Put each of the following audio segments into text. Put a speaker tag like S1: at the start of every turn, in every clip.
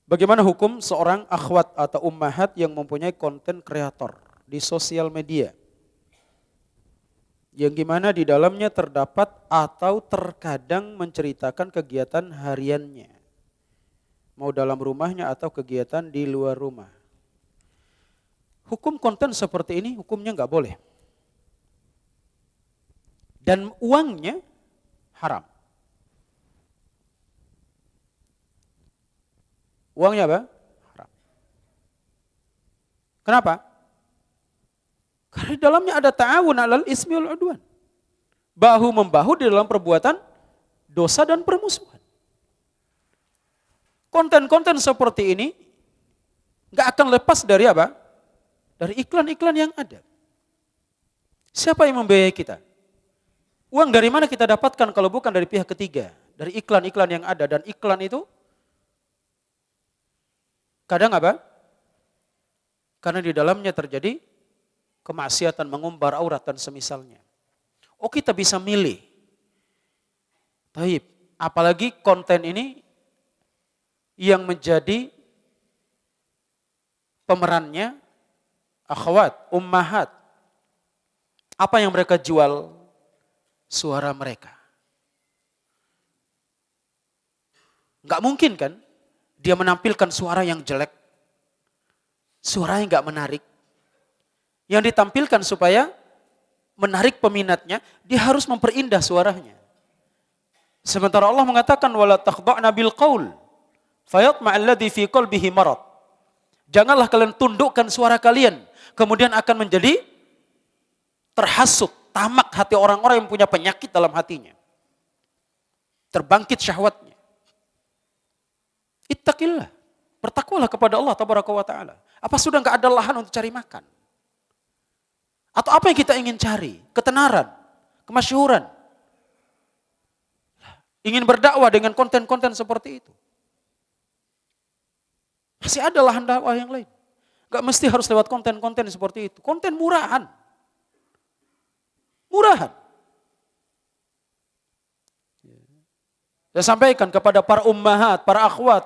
S1: Bagaimana hukum seorang akhwat atau ummahat yang mempunyai konten kreator di sosial media? Yang gimana di dalamnya terdapat atau terkadang menceritakan kegiatan hariannya. Mau dalam rumahnya atau kegiatan di luar rumah. Hukum konten seperti ini hukumnya nggak boleh. Dan uangnya haram. Uangnya apa? Haram. Kenapa? Karena di dalamnya ada ta'awun 'alal ismi wal 'udwan. Bahu-membahu di dalam perbuatan dosa dan permusuhan. Konten-konten seperti ini nggak akan lepas dari apa? Dari iklan-iklan yang ada. Siapa yang membiayai kita? Uang dari mana kita dapatkan kalau bukan dari pihak ketiga? Dari iklan-iklan yang ada. Dan iklan itu kadang apa? Karena di dalamnya terjadi kemaksiatan, mengumbar aurat dan semisalnya. Oh, kita bisa milih. Taib. Apalagi konten ini yang menjadi pemerannya akhwat, ummahat. Apa yang mereka jual? Suara mereka. Enggak mungkin kan dia menampilkan suara yang jelek, suara yang enggak menarik. Yang ditampilkan supaya menarik peminatnya, dia harus memperindah suaranya. Sementara Allah mengatakan wala takhda'na bil qaul fayatma'al ladzi fi qalbihi marad. Janganlah kalian tundukkan suara kalian, kemudian akan menjadi terhasut, tamak hati orang-orang yang punya penyakit dalam hatinya. Terbangkit syahwatnya. Ittaqillah. Bertakwalah kepada Allah tabaraka wa ta'ala. Apa sudah enggak ada lahan untuk cari makan? Atau apa yang kita ingin cari? Ketenaran, kemasyhuran. Ingin berdakwah dengan konten-konten seperti itu. Masih ada lahan dakwah yang lain. Enggak mesti harus lewat konten-konten seperti itu. Konten murahan. Murahan. Saya sampaikan kepada para ummahat, para akhwat.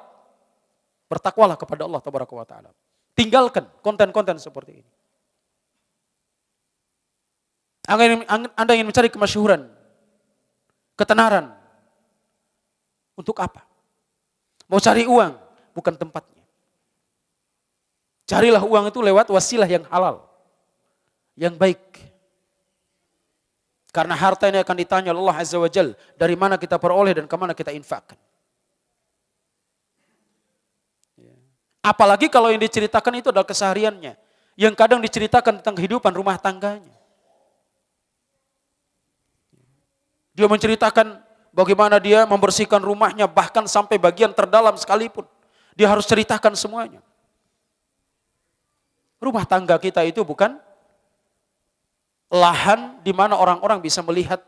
S1: Bertakwalah kepada Allah tabaraka wa ta'ala. Tinggalkan konten-konten seperti ini. Anda ingin mencari kemasyhuran, ketenaran. Untuk apa? Mau cari uang, bukan tempatnya. Carilah uang itu lewat wasilah yang halal, yang baik. Karena harta ini akan ditanya Allah Azza wa Jalla, dari mana kita peroleh dan kemana kita infakkan. Apalagi kalau yang diceritakan itu adalah kesehariannya, yang kadang diceritakan tentang kehidupan rumah tangganya. Dia menceritakan bagaimana dia membersihkan rumahnya, bahkan sampai bagian terdalam sekalipun. Dia harus ceritakan semuanya. Rumah tangga kita itu bukan lahan di mana orang-orang bisa melihat.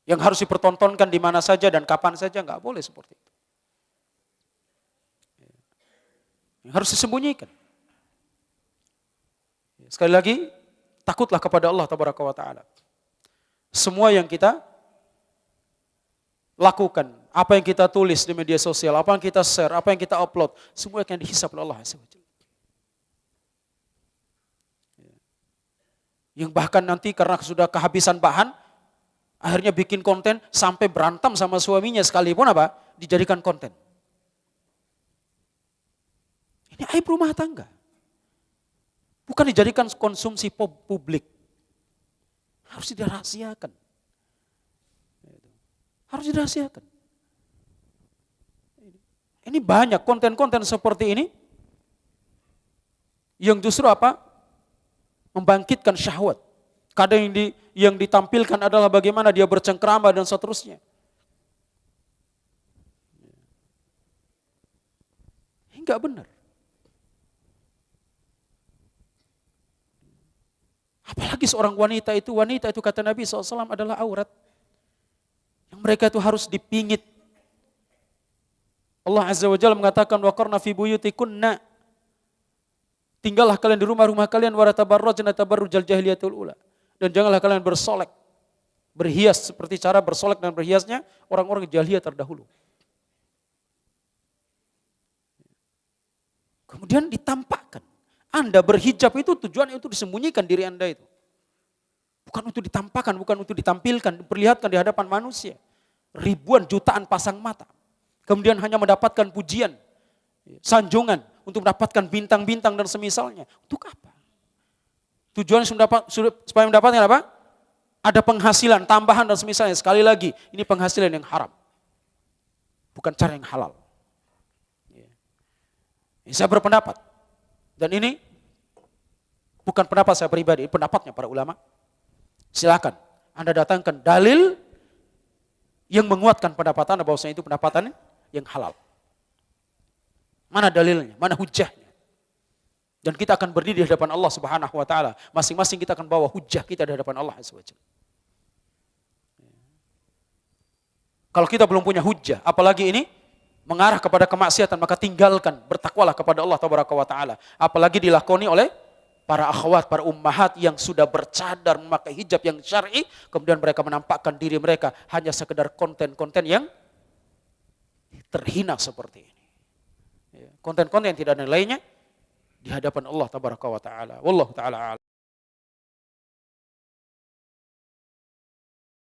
S1: Yang harus dipertontonkan di mana saja dan kapan saja, enggak boleh seperti itu. Yang harus disembunyikan. Sekali lagi, takutlah kepada Allah tabaraka wa ta'ala. Semua yang kita lakukan, apa yang kita tulis di media sosial, apa yang kita share, apa yang kita upload, semua akan dihisab oleh Allah Azza wa Jalla. Yang bahkan nanti karena sudah kehabisan bahan, akhirnya bikin konten sampai berantem sama suaminya sekalipun apa? Dijadikan konten. Ini aib rumah tangga. Bukan dijadikan konsumsi publik. Harus dirahasiakan. Harus dirahasiakan. Ini banyak konten-konten seperti ini yang justru apa? Membangkitkan syahwat. Kadang yang ditampilkan adalah bagaimana dia bercengkrama dan seterusnya. Ini enggak benar. Apalagi seorang wanita itu kata Nabi SAW adalah aurat. Yang mereka itu harus dipingit. Allah Azza wa Jalla mengatakan waqarna fi buyutikunna. Tinggallah kalian di rumah-rumah kalian wa tabarrajna tabarrujal jahiliyatul ula. Dan janganlah kalian bersolek, berhias seperti cara bersolek dan berhiasnya orang-orang jahiliyah terdahulu. Kemudian ditampakkan. Anda berhijab itu tujuannya untuk disembunyikan diri Anda itu. Bukan untuk ditampakkan, bukan untuk ditampilkan, diperlihatkan di hadapan manusia. Ribuan jutaan pasang mata. Kemudian hanya mendapatkan pujian, sanjungan, untuk mendapatkan bintang-bintang dan semisalnya. Untuk apa? Tujuan supaya mendapatkan apa? Ada penghasilan, tambahan dan semisalnya. Sekali lagi, ini penghasilan yang haram. Bukan cara yang halal. Saya berpendapat. Dan ini bukan pendapat saya pribadi, ini pendapatnya para ulama. Silakan Anda datangkan dalil yang menguatkan pendapat Anda bahwasanya itu pendapatan yang halal. Mana dalilnya? Mana hujahnya? Dan kita akan berdiri di hadapan Allah Subhanahu wa taala. Masing-masing kita akan bawa hujah kita di hadapan Allah Azza wa Jalla. Kalau kita belum punya hujah, apalagi ini mengarah kepada kemaksiatan, maka tinggalkan, bertakwalah kepada Allah Tabaraka wa taala. Apalagi dilakoni oleh para akhwat, para ummahat yang sudah bercadar memakai hijab yang syar'i, kemudian mereka menampakkan diri mereka hanya sekedar konten-konten yang terhina seperti ini. Konten-konten yang tidak ada nilainya di hadapan Allah Tabaraka wa taala. Wallahu taala a'lam.